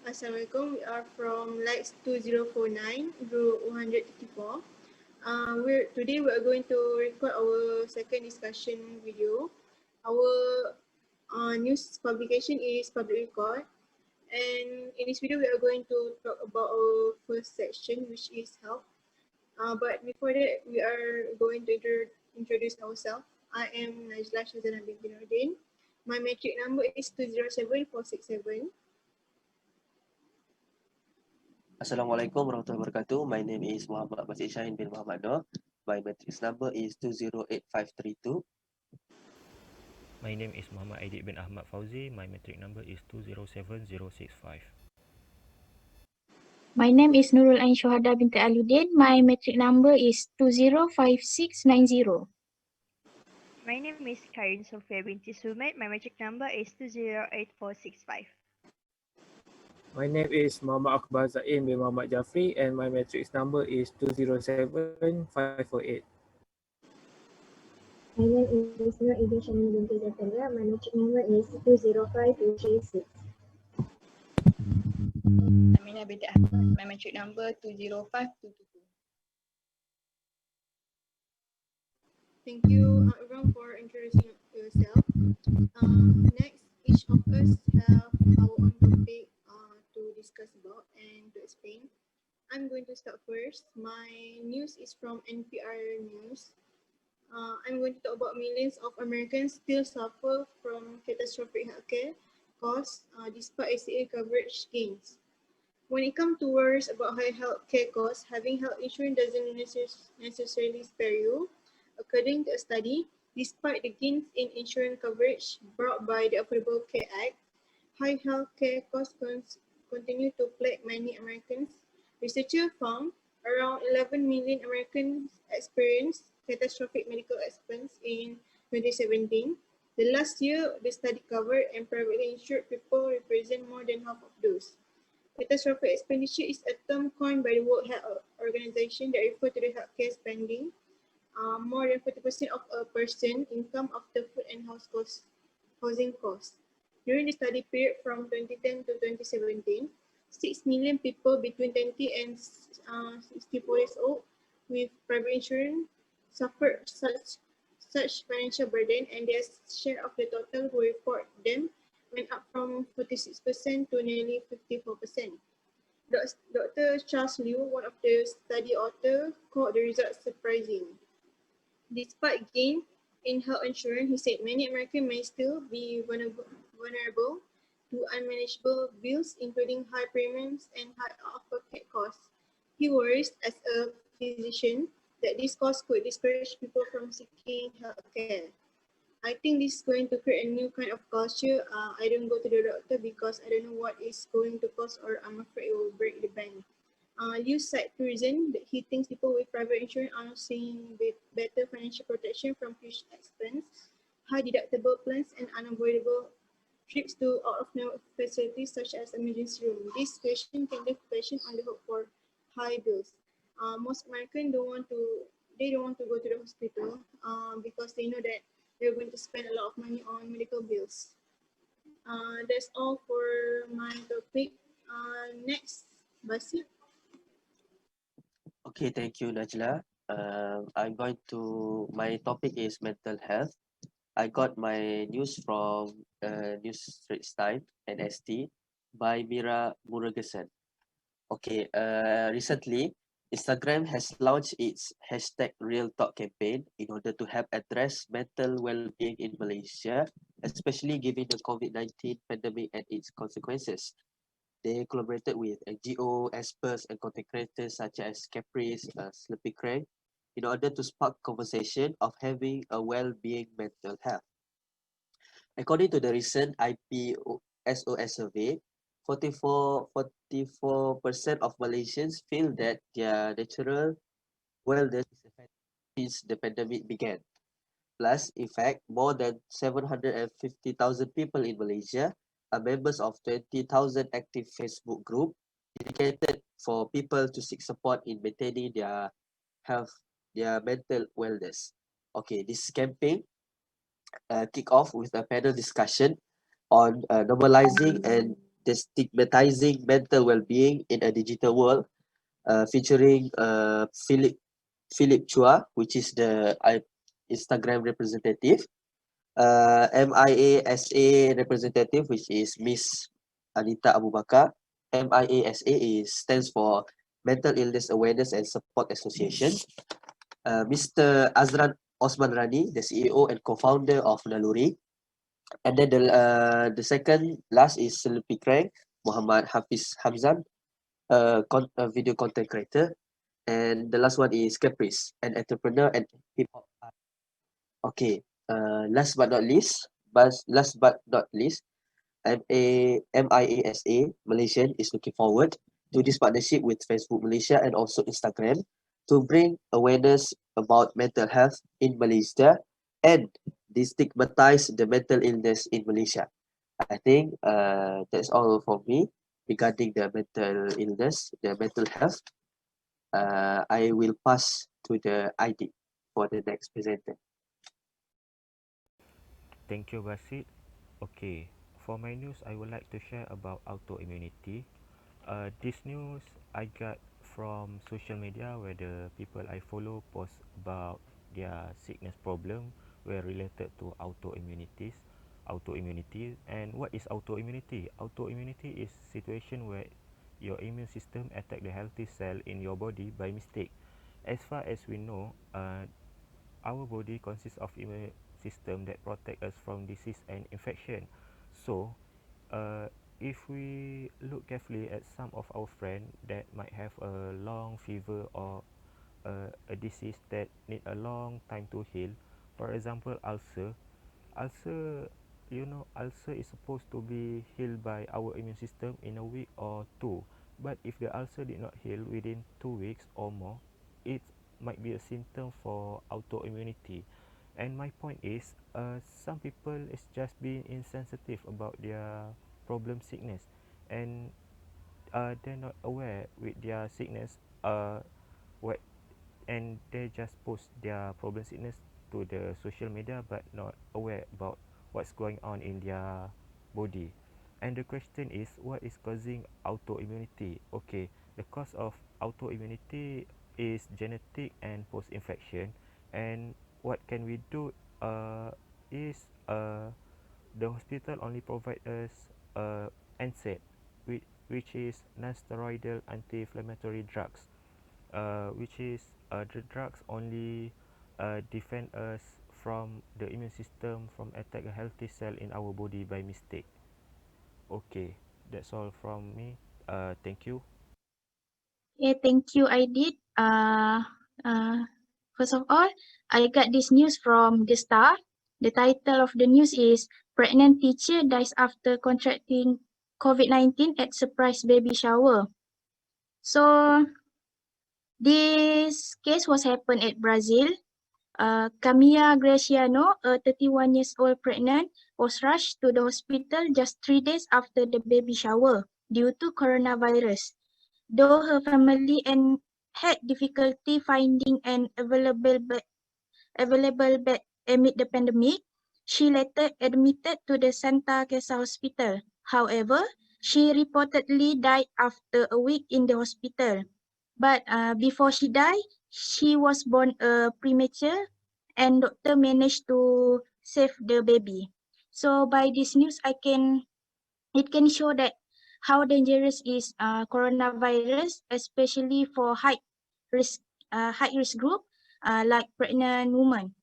Assalamualaikum. We are from Lex 2049, group 134. Today we are going to record our second discussion video. Our news publication is Public Record, and in this video we are going to talk about our first section, which is health. But before that, we are going to introduce ourselves. I am Najla Shazana binti Nordin. My matric number is 207467. Assalamualaikum warahmatullahi wabarakatuh. My name is Muhammad Masih Shahin bin Muhammad Noor. My matrix number is 208532. My name is Muhammad Aidit bin Ahmad Fauzi. My matric number is 207065. My name is Nurul Ain Shohada binti Aludin. My matric number is 205690. My name is Karin Sofia binti Sumed. My matric number is 208465. My name is Muhammad Akbar Zain bin Muhammad Jafri and my matrix number is 207548. My name is Nur Idin Shamil binti Zakaria. My matric number is 205236. Aminah binti Ahmad. My matric number 205222. Thank you everyone for introducing yourself. Next, each of us have our own topic to discuss about and to explain. I'm going to start first. My news is from NPR News. I'm going to talk about millions of Americans still suffer from catastrophic healthcare costs despite ACA coverage gains. When it comes to worries about high healthcare costs, having health insurance doesn't necessarily spare you. According to a study, despite the gains in insurance coverage brought by the Affordable Care Act, high healthcare costs continue to plague many Americans. Researchers found around 11 million Americans experienced catastrophic medical expense in 2017. The last year the study covered and privately insured people represent more than half of those. Catastrophic expenditure is a term coined by the World Health Organization that refers to the healthcare spending. More than 40% of a person's income after food and housing costs. During the study period from 2010 to 2017, 6 million people between 20 and 64 years old with private insurance suffered such financial burden, and their share of the total who report them went up from 46% to nearly 54%. Dr. Charles Liu, one of the study authors, called the results surprising. Despite gain in health insurance, he said many Americans may still be vulnerable to unmanageable bills, including high premiums and high out-of-pocket costs. He worries, as a physician, that these costs could discourage people from seeking health care. I think this is going to create a new kind of culture. I don't go to the doctor because I don't know what it's going to cost, or I'm afraid it will break the bank. Liu cited two reasons that he thinks people with private insurance are not seeing better financial protection from huge expense, high deductible plans, and unavoidable trips to out-of-network facilities such as emergency room. This situation can leave patients on the hook for high bills. Most Americans don't want to go to the hospital because they know that they're going to spend a lot of money on medical bills. That's all for my topic. Next, Basi. Okay, thank you, Najla. My topic is mental health. I got my news from News Straits Times, NST, by Mira Murugesan. Okay, recently, Instagram has launched its #RealTalk campaign in order to help address mental well-being in Malaysia, especially given the COVID-19 pandemic and its consequences. They collaborated with NGO, experts, and content creators such as Caprice, Sleepy Crank, in order to spark conversation of having a well-being mental health. According to the recent IPSOS survey, 44% of Malaysians feel that their natural wellness is affected since the pandemic began. Plus, in fact, more than 750,000 people in Malaysia are members of 20,000 active Facebook group dedicated for people to seek support in maintaining their health, their mental wellness. Okay, this campaign kick off with a panel discussion on normalizing and Destigmatizing Mental Well-being in a Digital World, featuring Philip Chua, which is the Instagram representative, MIASA representative, which is Miss Anita Abu Bakar. MIASA stands for Mental Illness Awareness and Support Association. Mr. Azran Osman Rani, the CEO and co-founder of Naluri. And then the second last is Selepi Krang, Muhammad Hafiz Hamzan, a video content creator. And the last one is Caprice, an entrepreneur and hip hop artist. Okay, last but not least, MIASA Malaysian is looking forward to this partnership with Facebook Malaysia and also Instagram to bring awareness about mental health in Malaysia and destigmatize the mental illness in Malaysia. I think that's all for me regarding the mental illness, the mental health. I will pass to the ID for the next presenter. Thank you, Basit. Okay, for my news, I would like to share about autoimmunity. This news I got from social media where the people I follow post about their sickness problem were related to autoimmunity. And what is autoimmunity? Autoimmunity is situation where your immune system attack the healthy cell in your body by mistake. As far as we know, our body consists of immune system that protect us from disease and infection. So, if we look carefully at some of our friends that might have a long fever or a disease that need a long time to heal, for example, ulcer, ulcer is supposed to be healed by our immune system in a week or two. But if the ulcer did not heal within 2 weeks or more, it might be a symptom for autoimmunity. And my point is, some people is just being insensitive about their problem sickness, and they're not aware with their sickness. What and they just post their problem sickness to the social media, but not aware about what's going on in their body. And the question is, what is causing autoimmunity? Okay, the cause of autoimmunity is genetic and post-infection. And what can we do is the hospital only provide us NSAID, which is non-steroidal anti-inflammatory drugs, which is the drugs only defend us from the immune system from attack a healthy cell in our body by mistake. Okay, that's all from me. Thank you. Yeah, thank you. I did. First of all, I got this news from the Star. The title of the news is "Pregnant Teacher Dies After Contracting COVID-19 at Surprise Baby Shower." So this case was happened at Brazil. Camilla Graciano, a 31 years old pregnant, was rushed to the hospital just 3 days after the baby shower due to coronavirus. Though her family had difficulty finding an available bed amid the pandemic, she later admitted to the Santa Casa Hospital. However, she reportedly died after a week in the hospital. But before she died, she was born premature, and doctor managed to save the baby. So by this news, it can show that how dangerous is coronavirus, especially for risk high risk group like pregnant women.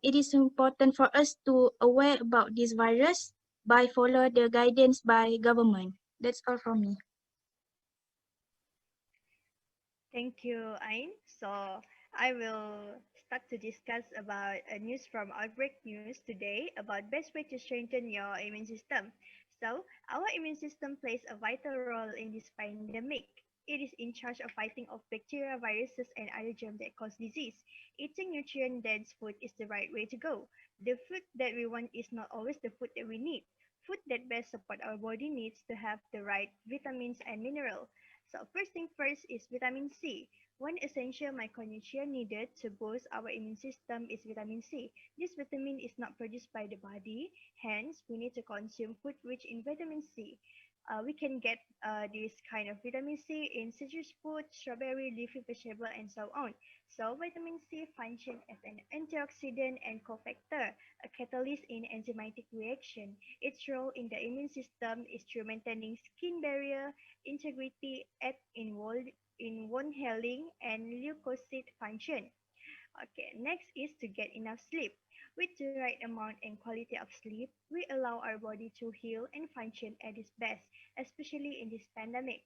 It is important for us to aware about this virus by follow the guidance by government. That's all from me. Thank you, Ain. So I will start to discuss about a news from Outbreak News today about best way to strengthen your immune system. So our immune system plays a vital role in this pandemic. It is in charge of fighting off bacteria, viruses, and other germs that cause disease. Eating nutrient-dense food is the right way to go. The food that we want is not always the food that we need. Food that best support our body needs to have the right vitamins and minerals. So first thing first is vitamin C. One essential micronutrient needed to boost our immune system is vitamin C. This vitamin is not produced by the body, hence we need to consume food rich in vitamin C. We can get this kind of vitamin C in citrus fruit, strawberry, leafy vegetable, and so on. So vitamin C functions as an antioxidant and cofactor, a catalyst in enzymatic reaction. Its role in the immune system is through maintaining skin barrier integrity, aid in wound healing, and leukocyte function. Okay, next is to get enough sleep. With the right amount and quality of sleep, we allow our body to heal and function at its best, especially in this pandemic.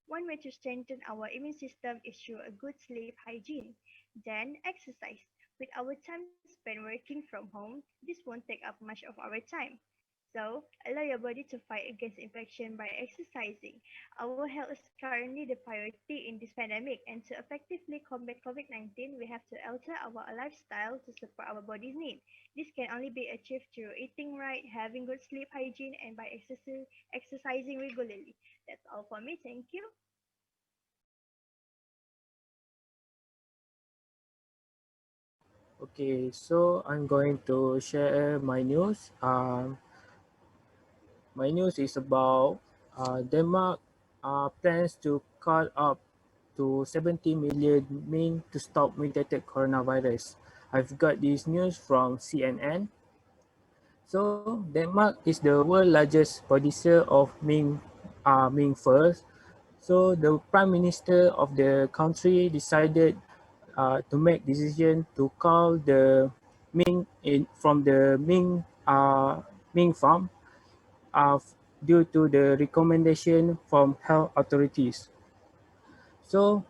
One way to strengthen our immune system is through a good sleep hygiene. Then, exercise. With our time spent working from home, this won't take up much of our time. So, allow your body to fight against infection by exercising. Our health is currently the priority in this pandemic, and to effectively combat COVID-19, we have to alter our lifestyle to support our body's needs. This can only be achieved through eating right, having good sleep hygiene, and by exercising regularly. That's all for me. Thank you. Okay, so I'm going to share my news. My news is about Denmark plans to cut up to 70 million mink to stop mutated coronavirus. I've got this news from CNN. So Denmark is the world largest producer of mink furs. So the prime minister of the country decided to make decision to call the from the mink farm uh, due to the recommendation from health authorities. So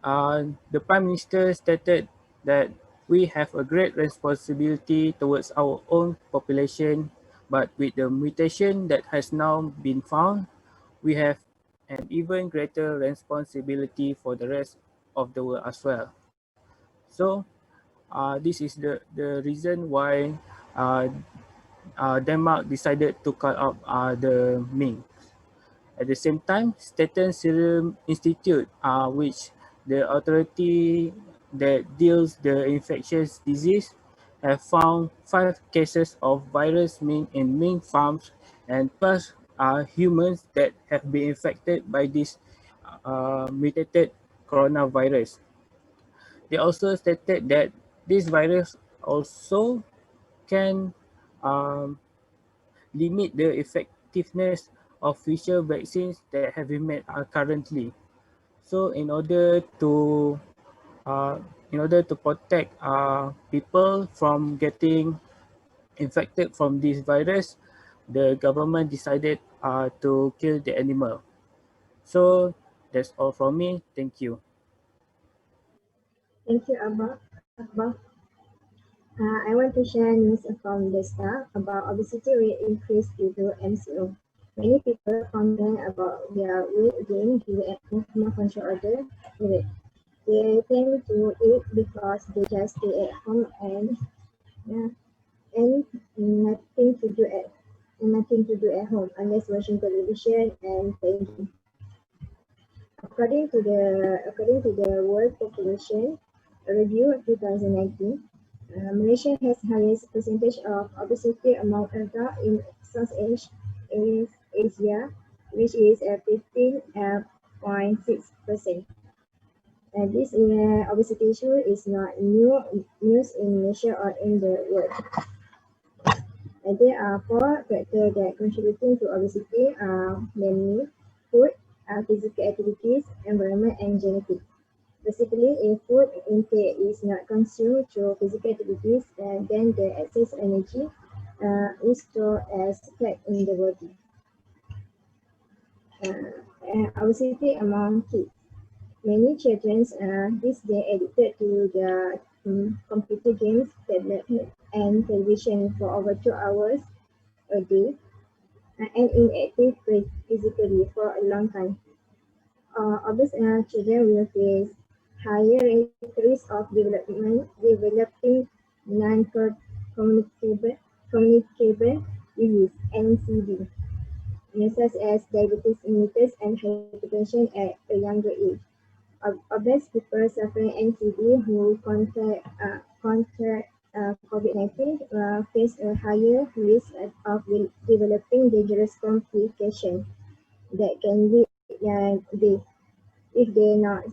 the Prime Minister stated that we have a great responsibility towards our own population, but with the mutation that has now been found, we have an even greater responsibility for the rest of the world as well. So this is the reason why uh, Denmark decided to cut up the mink. At the same time, Staten Serum Institute, which the authority that deals the infectious disease, have found 5 cases of virus in mink farms and plus humans that have been infected by this mutated coronavirus. They also stated that this virus also can um, limit the effectiveness of future vaccines that have been made currently. So uh, in order to protect people from getting infected from this virus, the government decided to kill the animal. So that's all from me. Thank you. Thank you, Akbar. I want to share news from the staff about obesity rate increase due to MCO. Many people complain about their weight gain due to consumer control order. They tend to eat because they just stay at home uh, and nothing to do at home unless watching television and playing games. According to the World Population Review 2019, Malaysia has highest percentage of obesity among adults in Asia, which is 15.6%. This obesity issue is not new news in Malaysia or in the world. There are 4 factors that contributing to obesity, namely food, physical activities, environment, and genetics. Basically, if food intake is not consumed through physical activities, then the excess energy is stored as fat in the body. Obesity among kids. Many children these days addicted to the computer games, tablet, and television for over 2 hours a day and inactive physically for a long time. Obese children will face higher risk of developing non-communicable communicable disease (NCD), such as diabetes mellitus and hypertension at a younger age. Obese people suffering NCD who contract COVID-19 face a higher risk of developing dangerous complications that can lead they if they not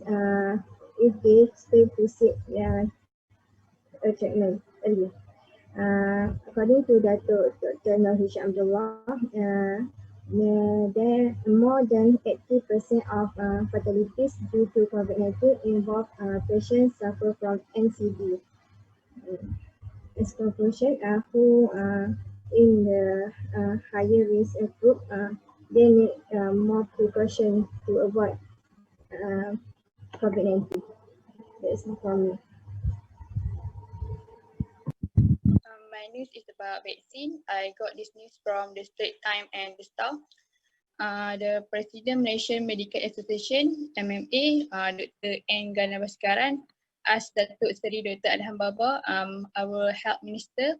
if they fail to seek a treatment early. According to Dr. Nur Hisham Abdullah, there more than 80% of fatalities due to COVID-19 involve patients suffer from NCD. As conclusion, who in the higher risk group, they need more precaution to avoid COVID-19. That's all for me. My news is about vaccine. I got this news from the Straits Times and the Star. The President Malaysian Medical Association MMA, Dr. N. Ganabasekaran, asked Datuk Seri Dr. Adham Baba, our health minister,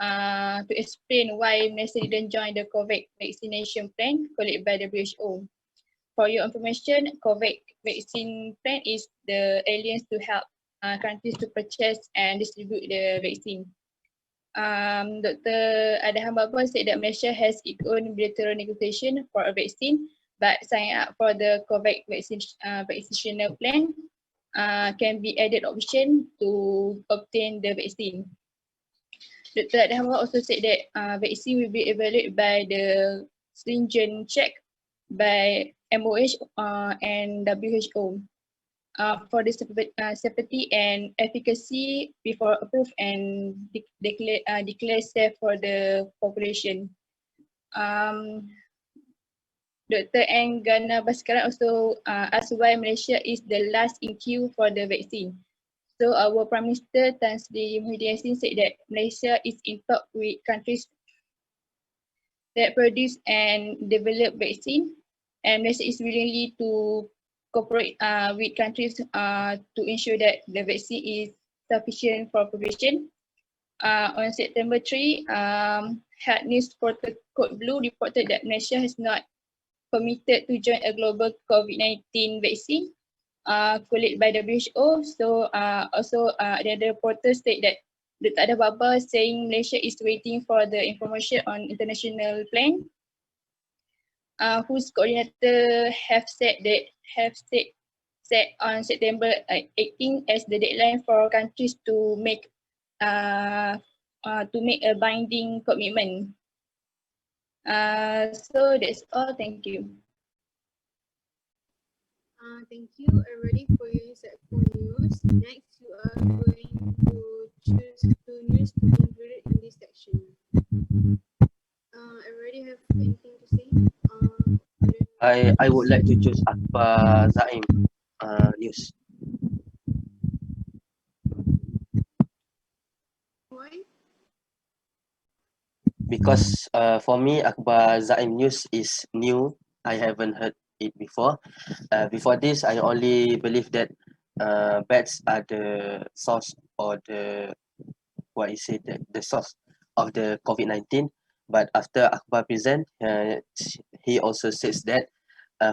to explain why Malaysia didn't join the COVAX vaccination plan collected by WHO. For your information, COVAX vaccine plan is the alliance to help countries to purchase and distribute the vaccine. Dr. Adham Baba said that Malaysia has its own bilateral negotiation for a vaccine, but signing up for the COVAX vaccinational plan can be added option to obtain the vaccine. Dr. Adham Baba also said that vaccine will be evaluated by the stringent check by MOH and WHO. For the safety and efficacy before approved and declare safe for the population. Dr. N. Ganabasekaran also asked why Malaysia is the last in queue for the vaccine. So our Prime Minister Tan Sri Muhyiddin Yassin said that Malaysia is in talk with countries that produce and develop vaccine, and Malaysia is willingly to cooperate with countries to ensure that the vaccine is sufficient for population. On September 3, Health News Portal Code Blue reported that Malaysia has not committed to join a global COVID-19 vaccine collected by WHO. So also the reporter state that Dr. Adham Baba saying Malaysia is waiting for the information on international plan, whose coordinator have said on September 18 as the deadline for countries to make a binding commitment. So that's all. Thank you. Thank you. Ready for your insightful news. Next, you are going to choose two news to be included in this section. Already have anything to say? I would like to choose Akbar Zaim news. Why? Because for me, Akbar Zaim news is new. I haven't heard it before. Before this, I only believe that bats are the source or the the source of the COVID-19. But after Akbar present, he also says that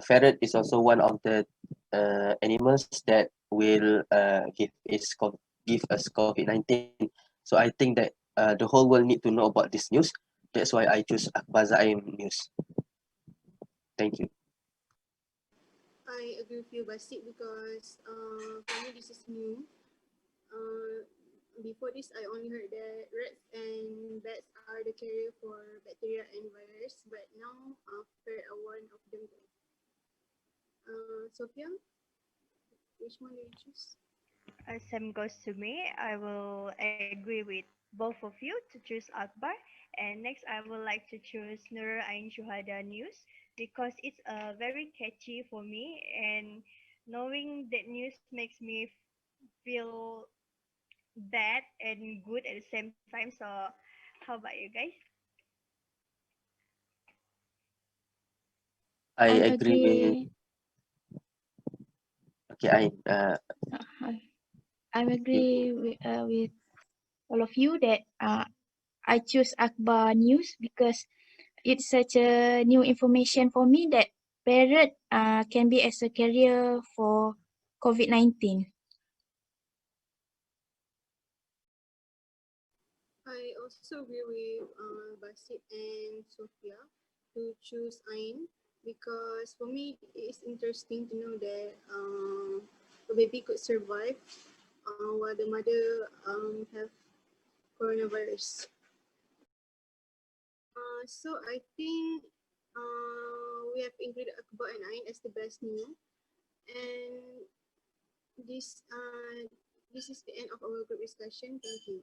ferret is also one of the animals that will give us COVID-19. So I think that the whole world need to know about this news. That's why I choose Akbar Zaim news. Thank you. I agree with you, Basit, because for me this is new. Before this, I only heard that rats and bats are the carrier for bacteria and virus, but now ferret are one of them. Sophia, which one do you choose? Same goes to me. I will agree with both of you to choose Akbar. And next, I would like to choose Nur Ain Shuhada News because it's very catchy for me. And knowing that news makes me feel bad and good at the same time. So, how about you guys? I I'm agree with. Okay, I'm agree with all of you that I choose Akbar News because it's such a new information for me that parrot can be as a carrier for COVID-19. also agree with Basit and Sophia to choose Ain because for me it's interesting to know that a baby could survive while the mother have coronavirus. So I think we have included Akbar and Ain as the best new, and this this is the end of our group discussion. Thank you.